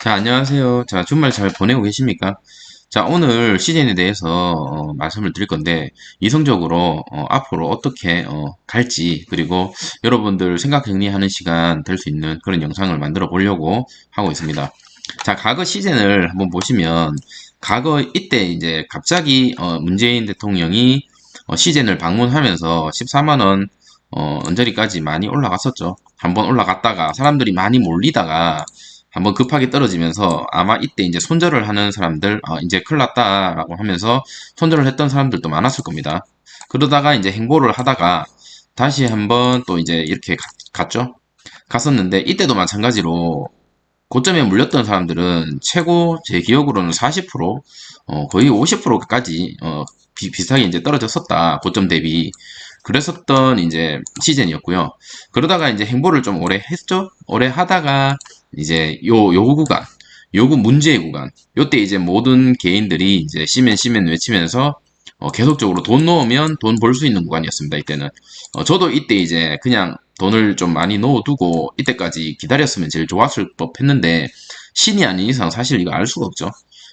자, 안녕하세요. 자, 주말 잘 보내고 계십니까? 자, 오늘 시즌에 대해서 말씀을 드릴 건데, 이성적으로 앞으로 어떻게 갈지, 그리고 여러분들 생각 정리하는 시간 될 수 있는 그런 영상을 만들어 보려고 하고 있습니다. 자, 과거 시즌을 한번 보시면, 과거 이때 이제 갑자기 문재인 대통령이 시즌을 방문하면서 14만 원 언저리까지 많이 올라갔었죠. 한번 올라갔다가 사람들이 많이 몰리다가 한번 급하게 떨어지면서 아마 이때 이제 손절을 하는 사람들, 이제 큰일 났다라고 하면서 손절을 했던 사람들도 많았을 겁니다. 그러다가 이제 행보를 하다가 다시 한번 또 이제 이렇게 갔죠. 갔었는데 이때도 마찬가지로 고점에 물렸던 사람들은 최고 제 기억으로는 40%, 거의 50%까지 비슷하게 이제 떨어졌었다. 고점 대비. 그랬었던 이제 시즌이었고요. 그러다가 이제 행보를 좀 오래 했죠. 오래 하다가 이제 요구 구간, 요구 문제의 구간. 요때 이제 모든 개인들이 이제 시멘 외치면서 계속적으로 돈 넣으면 돈 벌 수 있는 구간이었습니다. 이때는. 저도 이때 이제 그냥 돈을 좀 많이 넣어두고 이때까지 기다렸으면 제일 좋았을 법 했는데 신이 아닌 이상 사실 이거 알 수가 없죠.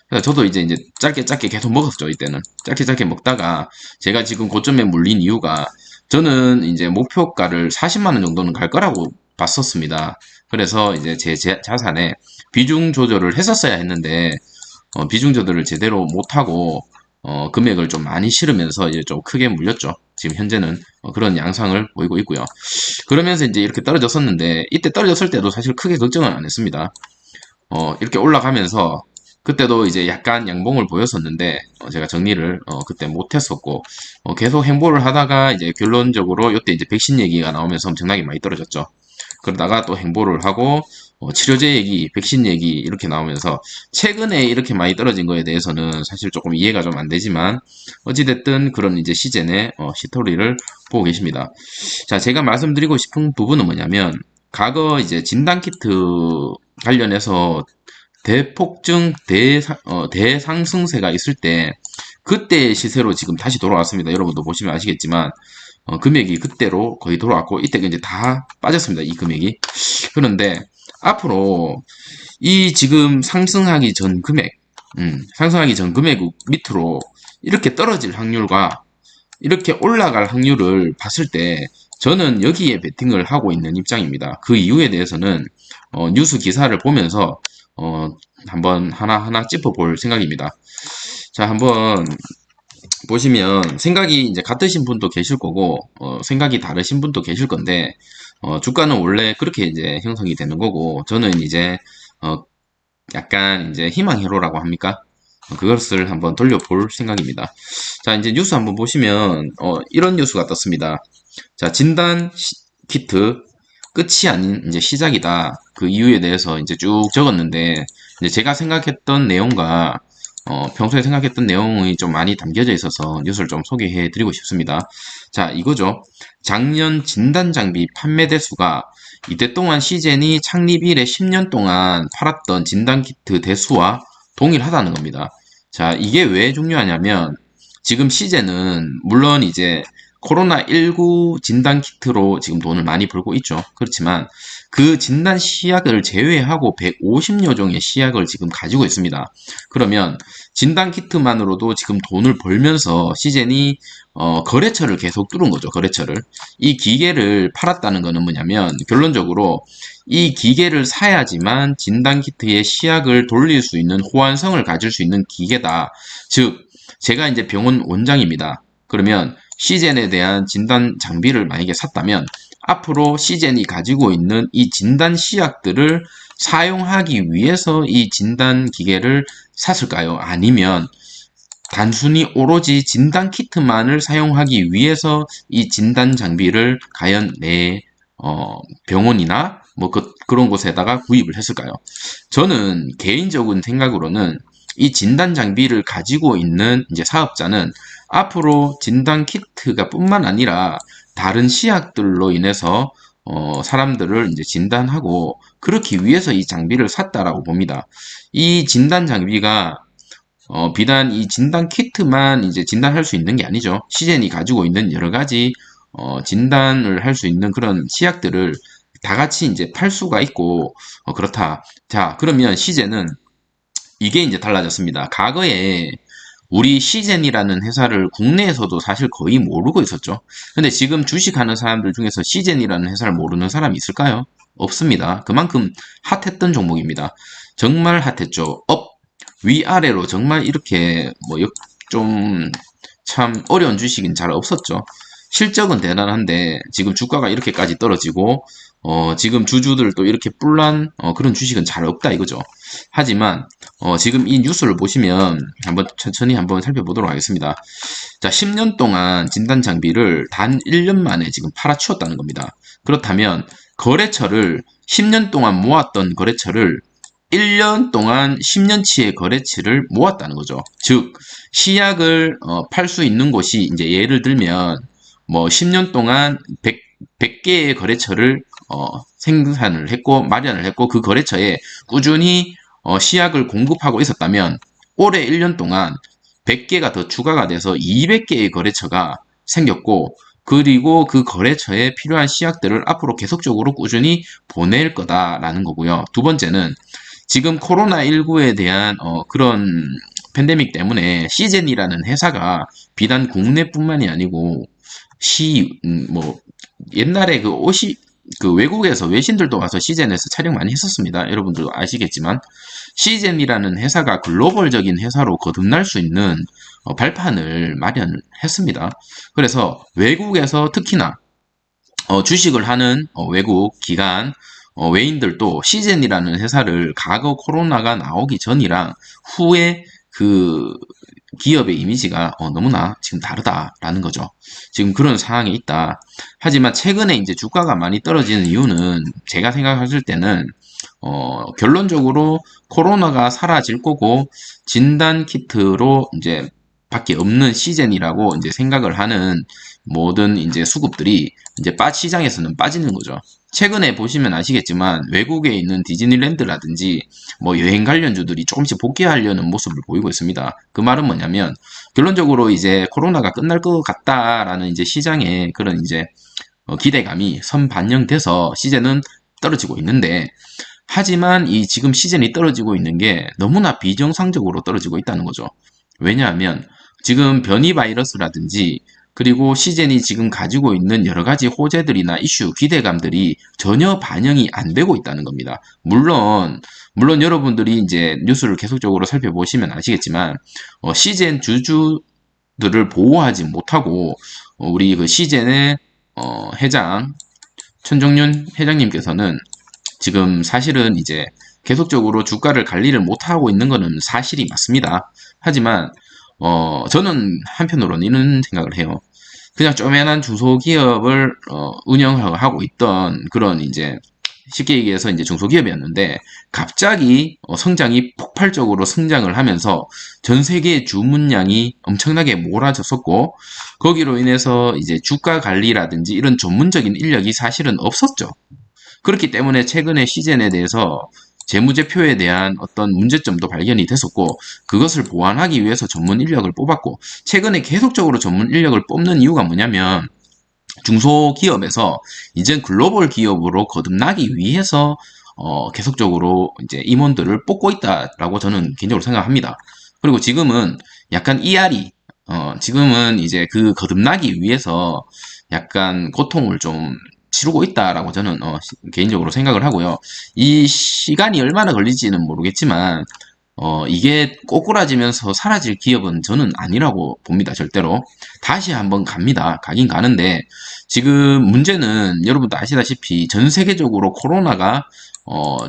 그래서 저도 이제 짧게 계속 먹었죠. 이때는 짧게 먹다가 제가 지금 고점에 물린 이유가 저는 이제 목표가를 40만 원 정도는 갈 거라고 봤었습니다. 그래서 이제 제 자산에 비중 조절을 했었어야 했는데 비중 조절을 제대로 못하고 금액을 좀 많이 실으면서 이제 좀 크게 물렸죠. 지금 현재는 그런 양상을 보이고 있고요. 그러면서 이제 이렇게 떨어졌었는데 이때 떨어졌을 때도 사실 크게 걱정은 안 했습니다. 이렇게 올라가면서 그때도 이제 약간 양봉을 보였었는데 제가 정리를 그때 못했었고 계속 행보를 하다가 이제 결론적으로 이때 이제 백신 얘기가 나오면서 엄청나게 많이 떨어졌죠. 그러다가 또 행보를 하고 치료제 얘기, 백신 얘기 이렇게 나오면서 최근에 이렇게 많이 떨어진 거에 대해서는 사실 조금 이해가 좀 안 되지만 어찌됐든 그런 이제 시즌의 히스토리를 보고 계십니다. 자, 제가 말씀드리고 싶은 부분은 뭐냐면 과거 이제 진단키트 관련해서 대폭증, 대상승세가 있을 때 그때 시세로 지금 다시 돌아왔습니다. 여러분도 보시면 아시겠지만 금액이 그때로 거의 돌아왔고 이때 이제 다 빠졌습니다. 이 금액이. 그런데 앞으로 이 지금 상승하기 전 금액, 상승하기 전 금액 밑으로 이렇게 떨어질 확률과 이렇게 올라갈 확률을 봤을 때 저는 여기에 베팅을 하고 있는 입장입니다. 그 이유에 대해서는 뉴스 기사를 보면서 한번 하나하나 짚어볼 생각입니다. 자, 한번 보시면 생각이 이제 같으신 분도 계실 거고 생각이 다르신 분도 계실 건데 주가는 원래 그렇게 이제 형성이 되는 거고 저는 이제 약간 이제 희망회로라고 합니까? 그것을 한번 돌려볼 생각입니다. 자, 이제 뉴스 한번 보시면 이런 뉴스가 떴습니다. 자, 진단 키트 끝이 아닌 이제 시작이다. 그 이유에 대해서 이제 쭉 적었는데 이제 제가 생각했던 내용과 평소에 생각했던 내용이 좀 많이 담겨져 있어서 뉴스를 좀 소개해 드리고 싶습니다. 자, 이거죠. 작년 진단 장비 판매 대수가 이때 동안 시젠이 창립 이래 10년 동안 팔았던 진단 키트 대수와 동일하다는 겁니다. 자, 이게 왜 중요하냐면 지금 시젠은 물론 이제 코로나19 진단 키트로 지금 돈을 많이 벌고 있죠. 그렇지만 그 진단 시약을 제외하고 150여 종의 시약을 지금 가지고 있습니다. 그러면 진단 키트만으로도 지금 돈을 벌면서 시젠이 거래처를 계속 뚫은 거죠. 거래처를. 이 기계를 팔았다는 거는 뭐냐면 결론적으로 이 기계를 사야지만 진단 키트의 시약을 돌릴 수 있는 호환성을 가질 수 있는 기계다. 즉 제가 이제 병원 원장입니다. 그러면 시젠에 대한 진단 장비를 만약에 샀다면 앞으로 시젠이 가지고 있는 이 진단 시약들을 사용하기 위해서 이 진단 기계를 샀을까요? 아니면 단순히 오로지 진단 키트만을 사용하기 위해서 이 진단 장비를 과연 내 병원이나 뭐 그런 곳에다가 구입을 했을까요? 저는 개인적인 생각으로는 이 진단 장비를 가지고 있는 이제 사업자는 앞으로 진단 키트가 뿐만 아니라 다른 시약들로 인해서 사람들을 이제 진단하고 그렇기 위해서 이 장비를 샀다라고 봅니다. 이 진단 장비가 비단 이 진단 키트만 이제 진단할 수 있는 게 아니죠. 시젠이 가지고 있는 여러 가지 진단을 할 수 있는 그런 시약들을 다 같이 이제 팔 수가 있고 그렇다. 자, 그러면 시제는 이게 이제 달라졌습니다. 과거에 우리 시젠이라는 회사를 국내에서도 사실 거의 모르고 있었죠. 근데 지금 주식하는 사람들 중에서 시젠이라는 회사를 모르는 사람이 있을까요? 없습니다. 그만큼 핫했던 종목입니다. 정말 핫했죠. 위아래로 정말 이렇게 뭐 좀 참 어려운 주식은 잘 없었죠. 실적은 대단한데 지금 주가가 이렇게까지 떨어지고 지금 주주들도 이렇게 뿔난 그런 주식은 잘 없다 이거죠. 하지만 지금 이 뉴스를 보시면 한번 천천히 한번 살펴보도록 하겠습니다. 자, 10년 동안 진단 장비를 단 1년 만에 지금 팔아치웠다는 겁니다. 그렇다면 거래처를 10년 동안 모았던 거래처를 1년 동안 10년치의 거래치를 모았다는 거죠. 즉, 시약을 팔 수 있는 곳이 이제 예를 들면 뭐 10년 동안 100개의 거래처를 생산을 했고 마련을 했고 그 거래처에 꾸준히 시약을 공급하고 있었다면 올해 1년 동안 100개가 더 추가가 돼서 200개의 거래처가 생겼고 그리고 그 거래처에 필요한 시약들을 앞으로 계속적으로 꾸준히 보낼 거다라는 거고요. 두 번째는 지금 코로나19에 대한 그런 팬데믹 때문에 시젠이라는 회사가 비단 국내뿐만이 아니고 뭐 옛날에 그 외국에서 외신들도 와서 시젠에서 촬영 많이 했었습니다. 여러분들도 아시겠지만 시젠이라는 회사가 글로벌적인 회사로 거듭날 수 있는 발판을 마련했습니다. 그래서 외국에서 특히나 주식을 하는 외국 기관 외인들도 시젠이라는 회사를 과거 코로나가 나오기 전이랑 후에 그 기업의 이미지가 너무나 지금 다르다라는 거죠. 지금 그런 상황에 있다. 하지만 최근에 이제 주가가 많이 떨어지는 이유는 제가 생각했을 때는 결론적으로 코로나가 사라질 거고 진단 키트로 이제 밖에 없는 시즌이라고 이제 생각을 하는 모든 이제 수급들이 이제 시장에서는 빠지는 거죠. 최근에 보시면 아시겠지만 외국에 있는 디즈니랜드라든지 뭐 여행 관련주들이 조금씩 복귀하려는 모습을 보이고 있습니다. 그 말은 뭐냐면 결론적으로 이제 코로나가 끝날 것 같다라는 이제 시장의 그런 이제 기대감이 선반영돼서 시즌은 떨어지고 있는데 하지만 이 지금 시즌이 떨어지고 있는 게 너무나 비정상적으로 떨어지고 있다는 거죠. 왜냐하면 지금 변이 바이러스라든지 그리고 시젠이 지금 가지고 있는 여러 가지 호재들이나 이슈, 기대감들이 전혀 반영이 안 되고 있다는 겁니다. 물론 여러분들이 이제 뉴스를 계속적으로 살펴보시면 아시겠지만, 시젠 주주들을 보호하지 못하고, 우리 그 시젠의, 회장, 천정윤 회장님께서는 지금 사실은 이제 계속적으로 주가를 관리를 못하고 있는 것은 사실이 맞습니다. 하지만 저는 한편으로는 이런 생각을 해요. 그냥 쪼매난 중소기업을 운영하고 있던 그런 이제 쉽게 얘기해서 이제 중소기업이었는데 갑자기 성장이 폭발적으로 성장을 하면서 전 세계 주문량이 엄청나게 몰아졌었고 거기로 인해서 이제 주가 관리라든지 이런 전문적인 인력이 사실은 없었죠. 그렇기 때문에 최근에 시젠에 대해서 재무제표에 대한 어떤 문제점도 발견이 됐었고 그것을 보완하기 위해서 전문 인력을 뽑았고 최근에 계속적으로 전문 인력을 뽑는 이유가 뭐냐면 중소기업에서 이제 글로벌 기업으로 거듭나기 위해서 계속적으로 이제 임원들을 뽑고 있다라고 저는 개인적으로 생각합니다. 그리고 지금은 약간 이알이 지금은 이제 그 거듭나기 위해서 약간 고통을 좀 치르고 있다라고 저는 개인적으로 생각을 하고요. 이 시간이 얼마나 걸릴지는 모르겠지만 이게 꼬꾸라지면서 사라질 기업은 저는 아니라고 봅니다. 절대로. 다시 한번 갑니다. 가긴 가는데 지금 문제는 여러분도 아시다시피 전 세계적으로 코로나가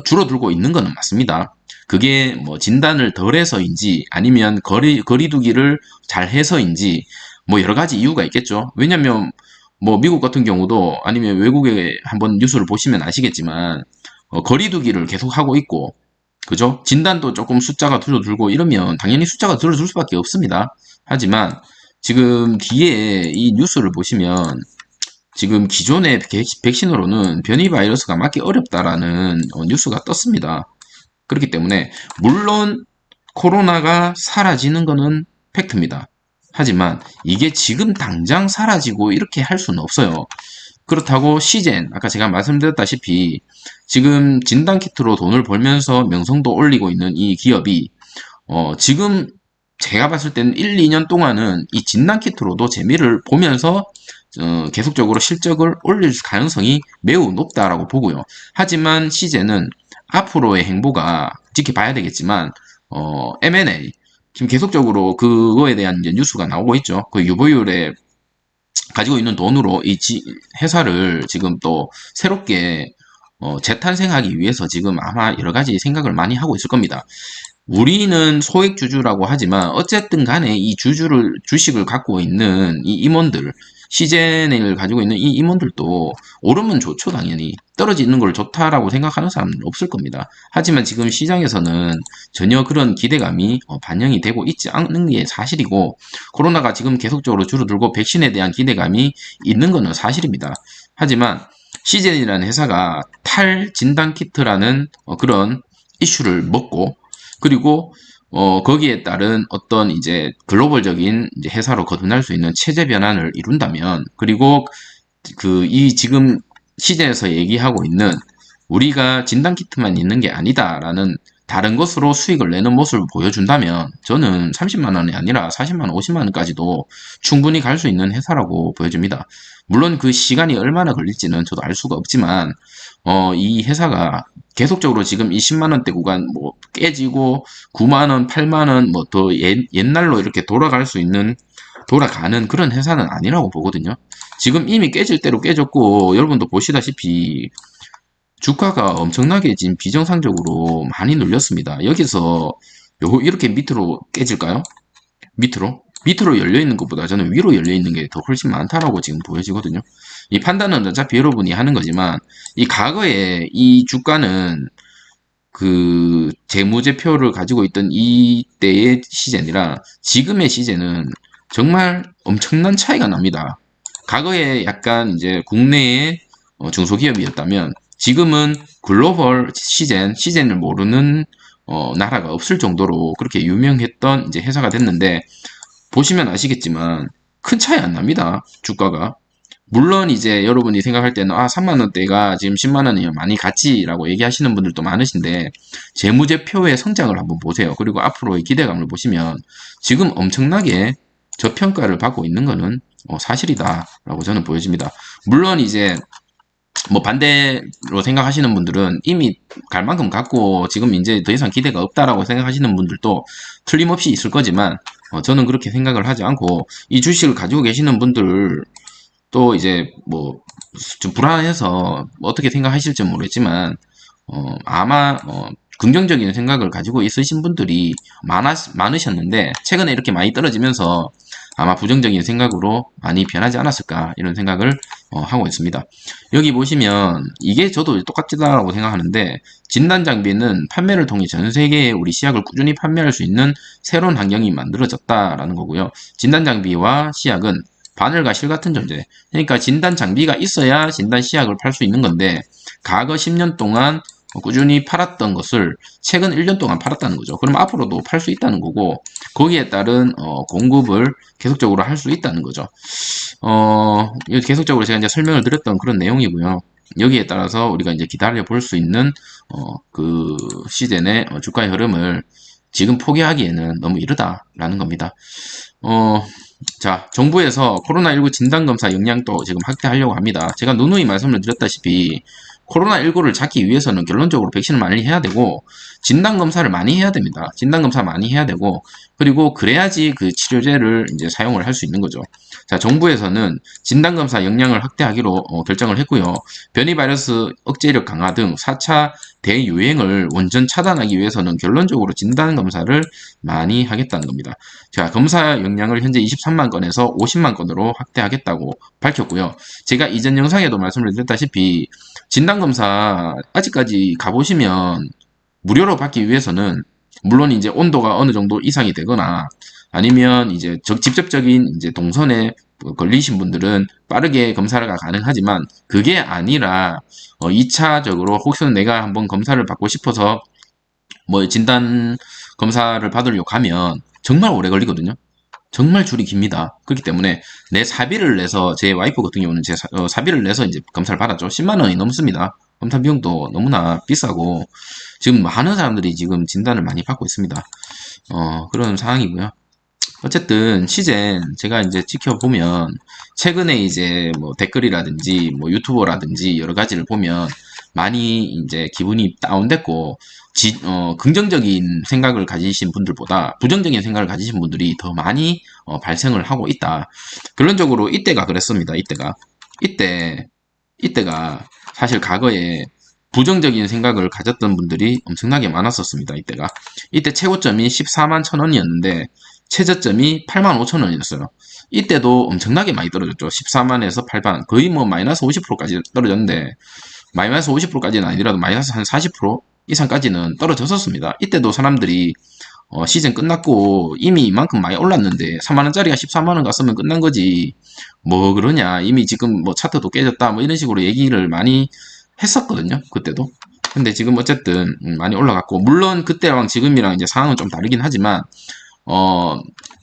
줄어들고 있는 것은 맞습니다. 그게 뭐 진단을 덜 해서인지 아니면 거리두기를 잘 해서인지 뭐 여러 가지 이유가 있겠죠. 왜냐면 뭐 미국 같은 경우도 아니면 외국에 한번 뉴스를 보시면 아시겠지만 거리두기를 계속 하고 있고 그죠? 진단도 조금 숫자가 줄어들고 이러면 당연히 숫자가 줄어들 수밖에 없습니다. 하지만 지금 뒤에 이 뉴스를 보시면 지금 기존의 백신으로는 변이 바이러스가 맞기 어렵다라는 뉴스가 떴습니다. 그렇기 때문에 물론 코로나가 사라지는 것은 팩트입니다. 하지만 이게 지금 당장 사라지고 이렇게 할 수는 없어요. 그렇다고 시젠, 아까 제가 말씀드렸다시피 지금 진단키트로 돈을 벌면서 명성도 올리고 있는 이 기업이 지금 제가 봤을 때는 1, 2년 동안은 이 진단키트로도 재미를 보면서 계속적으로 실적을 올릴 가능성이 매우 높다라고 보고요. 하지만 시제는 앞으로의 행보가 지켜봐야 되겠지만 M&A 지금 계속적으로 그거에 대한 이제 뉴스가 나오고 있죠. 그 유보율에 가지고 있는 돈으로 이 회사를 지금 또 새롭게 재탄생하기 위해서 지금 아마 여러 가지 생각을 많이 하고 있을 겁니다. 우리는 소액주주라고 하지만 어쨌든 간에 이 주식을 갖고 있는 이 임원들, 시젠을 가지고 있는 이 임원들도 오르면 좋죠, 당연히. 떨어지는 걸 좋다라고 생각하는 사람은 없을 겁니다. 하지만 지금 시장에서는 전혀 그런 기대감이 반영이 되고 있지 않는 게 사실이고, 코로나가 지금 계속적으로 줄어들고 백신에 대한 기대감이 있는 것은 사실입니다. 하지만 시젠이라는 회사가 탈진단키트라는 그런 이슈를 먹고, 그리고 거기에 따른 어떤 이제 글로벌적인 이제 회사로 거듭날 수 있는 체제 변환을 이룬다면, 그리고 이 지금 시대에서 얘기하고 있는 우리가 진단키트만 있는 게 아니다라는 다른 것으로 수익을 내는 모습을 보여준다면 저는 30만 원이 아니라 40만 원, 50만 원까지도 충분히 갈 수 있는 회사라고 보여집니다. 물론 그 시간이 얼마나 걸릴지는 저도 알 수가 없지만 이 회사가 계속적으로 지금 이 10만 원대 구간 뭐 깨지고 9만 원, 8만 원 뭐 더 옛날로 이렇게 돌아가는 그런 회사는 아니라고 보거든요. 지금 이미 깨질 대로 깨졌고 여러분도 보시다시피 주가가 엄청나게 지금 비정상적으로 많이 눌렸습니다. 여기서 이렇게 밑으로 깨질까요? 밑으로 열려 있는 것보다 저는 위로 열려 있는 게 더 훨씬 많다라고 지금 보여지거든요. 이 판단은 어차피 여러분이 하는 거지만 이 과거에 이 주가는 그 재무제표를 가지고 있던 이때의 시즌이라 지금의 시즌은 정말 엄청난 차이가 납니다. 과거에 약간 이제 국내의 중소기업이었다면 지금은 글로벌 시즌을 모르는 나라가 없을 정도로 그렇게 유명했던 이제 회사가 됐는데 보시면 아시겠지만 큰 차이 안 납니다. 주가가. 물론 이제 여러분이 생각할 때는 3만 원대가 지금 10만 원이면 많이 갔지라고 얘기하시는 분들도 많으신데 재무제표의 성장을 한번 보세요. 그리고 앞으로의 기대감을 보시면 지금 엄청나게 저평가를 받고 있는 거는 사실이다라고 저는 보여집니다. 물론 이제 뭐 반대로 생각하시는 분들은 이미 갈 만큼 갔고 지금 이제 더 이상 기대가 없다라고 생각하시는 분들도 틀림없이 있을 거지만 저는 그렇게 생각을 하지 않고 이 주식을 가지고 계시는 분들 또 이제 뭐 좀 불안해서 어떻게 생각하실지 모르겠지만 아마 긍정적인 생각을 가지고 있으신 분들이 많으셨는데 최근에 이렇게 많이 떨어지면서 아마 부정적인 생각으로 많이 변하지 않았을까 이런 생각을 하고 있습니다. 여기 보시면 이게 저도 똑같다라고 생각하는데 진단장비는 판매를 통해 전 세계에 우리 시약을 꾸준히 판매할 수 있는 새로운 환경이 만들어졌다라는 거고요. 진단장비와 시약은 바늘과 실 같은 존재. 그러니까 진단 장비가 있어야 진단 시약을 팔 수 있는 건데 과거 10년 동안 꾸준히 팔았던 것을 최근 1년 동안 팔았다는 거죠. 그럼 앞으로도 팔 수 있다는 거고 거기에 따른 공급을 계속적으로 할 수 있다는 거죠. 계속적으로 제가 이제 설명을 드렸던 그런 내용이고요. 여기에 따라서 우리가 이제 기다려 볼 수 있는 그 시즌의 주가의 흐름을 지금 포기하기에는 너무 이르다라는 겁니다. 자, 정부에서 코로나19 진단검사 역량도 지금 확대하려고 합니다. 제가 누누이 말씀을 드렸다시피 코로나19를 잡기 위해서는 결론적으로 백신을 많이 해야 되고 진단검사를 많이 해야 됩니다. 진단검사 많이 해야 되고 그리고 그래야지 그 치료제를 이제 사용을 할 수 있는 거죠. 자, 정부에서는 진단검사 역량을 확대하기로 결정을 했고요. 변이 바이러스 억제력 강화 등 4차 대유행을 원전 차단하기 위해서는 결론적으로 진단검사를 많이 하겠다는 겁니다. 자, 검사 역량을 현재 23만 건에서 50만 건으로 확대하겠다고 밝혔고요. 제가 이전 영상에도 말씀을 드렸다시피 진단검사 아직까지 가보시면 무료로 받기 위해서는 물론 이제 온도가 어느 정도 이상이 되거나 아니면 이제 직접적인 이제 동선에 걸리신 분들은 빠르게 검사가 가능하지만 그게 아니라 2차적으로 혹시나 내가 한번 검사를 받고 싶어서 뭐 진단 검사를 받으려고 하면 정말 오래 걸리거든요. 정말 줄이 깁니다. 그렇기 때문에 내 사비를 내서 제 와이프 같은 경우는 제 사비를 내서 이제 검사를 받았죠. 10만 원이 넘습니다. 검사 비용도 너무나 비싸고 지금 많은 사람들이 지금 진단을 많이 받고 있습니다. 그런 상황이고요. 어쨌든 시젠 제가 이제 지켜보면 최근에 이제 뭐 댓글이라든지 뭐 유튜버라든지 여러 가지를 보면 많이 이제 기분이 다운됐고 긍정적인 생각을 가지신 분들보다 부정적인 생각을 가지신 분들이 더 많이 발생을 하고 있다. 결론적으로 이때가 그랬습니다. 이때가 사실 과거에 부정적인 생각을 가졌던 분들이 엄청나게 많았었습니다. 이때 최고점이 14만 1,000원이었는데 최저점이 8만 5천 원이었어요. 이때도 엄청나게 많이 떨어졌죠. 14만에서 8만, 거의 뭐 마이너스 50%까지 떨어졌는데, 마이너스 50%까지는 아니더라도 마이너스 한 40% 이상까지는 떨어졌었습니다. 이때도 사람들이 시즌 끝났고 이미 이만큼 많이 올랐는데 3만원짜리가 14만원 갔으면 끝난 거지 뭐 그러냐, 이미 지금 뭐 차트도 깨졌다 뭐 이런 식으로 얘기를 많이 했었거든요, 그때도. 근데 지금 어쨌든 많이 올라갔고, 물론 그때랑 지금이랑 이제 상황은 좀 다르긴 하지만 어,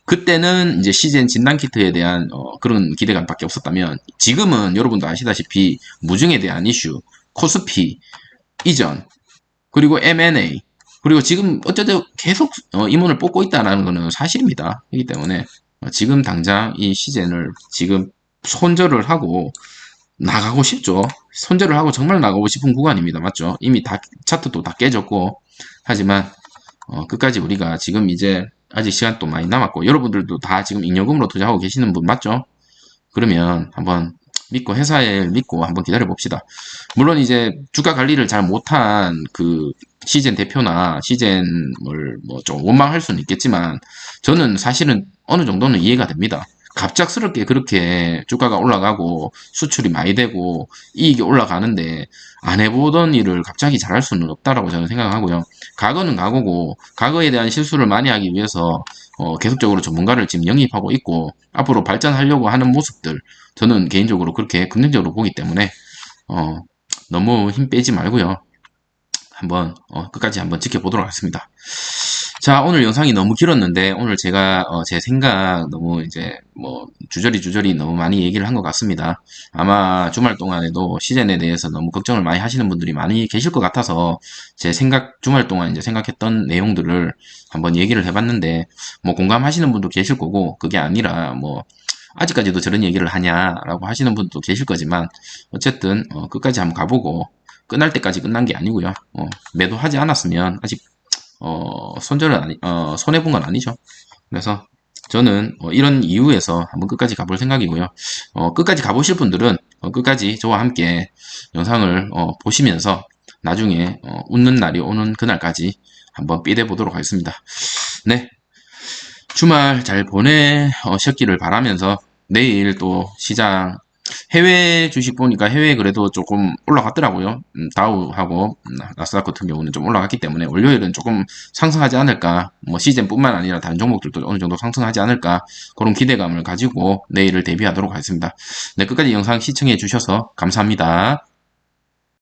그때는 이제 시즌 진단 키트에 대한 그런 기대감밖에 없었다면 지금은 여러분도 아시다시피 무증에 대한 이슈, 코스피 이전, 그리고 M&A, 그리고 지금 어쨌든 계속 임원을 뽑고 있다는 거는 사실입니다. 그렇기 때문에 지금 당장 이 시즌을 지금 손절을 하고 나가고 싶죠. 손절을 하고 정말 나가고 싶은 구간입니다. 맞죠? 이미 다 차트도 다 깨졌고, 하지만 끝까지 우리가 지금 이제 아직 시간 또 많이 남았고, 여러분들도 다 지금 잉여금으로 투자하고 계시는 분 맞죠? 그러면 한번 믿고, 회사에 믿고 한번 기다려 봅시다. 물론 이제 주가 관리를 잘 못한 그 시젠 대표나 시젠을 뭐 좀 원망할 수는 있겠지만, 저는 사실은 어느 정도는 이해가 됩니다. 갑작스럽게 그렇게 주가가 올라가고 수출이 많이 되고 이익이 올라가는데 안 해보던 일을 갑자기 잘할 수는 없다라고 저는 생각하고요. 과거는 과거고, 과거에 대한 실수를 많이 하기 위해서 계속적으로 전문가를 지금 영입하고 있고 앞으로 발전하려고 하는 모습들, 저는 개인적으로 그렇게 긍정적으로 보기 때문에 어, 너무 힘 빼지 말고요. 한번 끝까지 한번 지켜보도록 하겠습니다. 자, 오늘 영상이 너무 길었는데 오늘 제가 제 생각 너무 이제 뭐 주저리 너무 많이 얘기를 한 것 같습니다. 아마 주말 동안에도 시즌에 대해서 너무 걱정을 많이 하시는 분들이 많이 계실 것 같아서 제 생각, 주말 동안 이제 생각했던 내용들을 한번 얘기를 해봤는데, 뭐 공감하시는 분도 계실 거고, 그게 아니라 뭐 아직까지도 저런 얘기를 하냐라고 하시는 분도 계실 거지만, 어쨌든 끝까지 한번 가보고 끝날 때까지 끝난 게 아니고요. 매도하지 않았으면 아직 손절은 손해본 건 아니죠. 그래서 저는 이런 이유에서 한번 끝까지 가볼 생각이고요. 끝까지 가보실 분들은 끝까지 저와 함께 영상을 보시면서 나중에 웃는 날이 오는 그날까지 한번 삐대 보도록 하겠습니다. 네, 주말 잘 보내셨기를 바라면서 내일 또 시장, 해외 주식 보니까 해외 그래도 조금 올라갔더라고요. 다우하고 나스닥 같은 경우는 좀 올라갔기 때문에 월요일은 조금 상승하지 않을까, 뭐 시즌뿐만 아니라 다른 종목들도 어느 정도 상승하지 않을까, 그런 기대감을 가지고 내일을 대비하도록 하겠습니다. 네, 끝까지 영상 시청해 주셔서 감사합니다.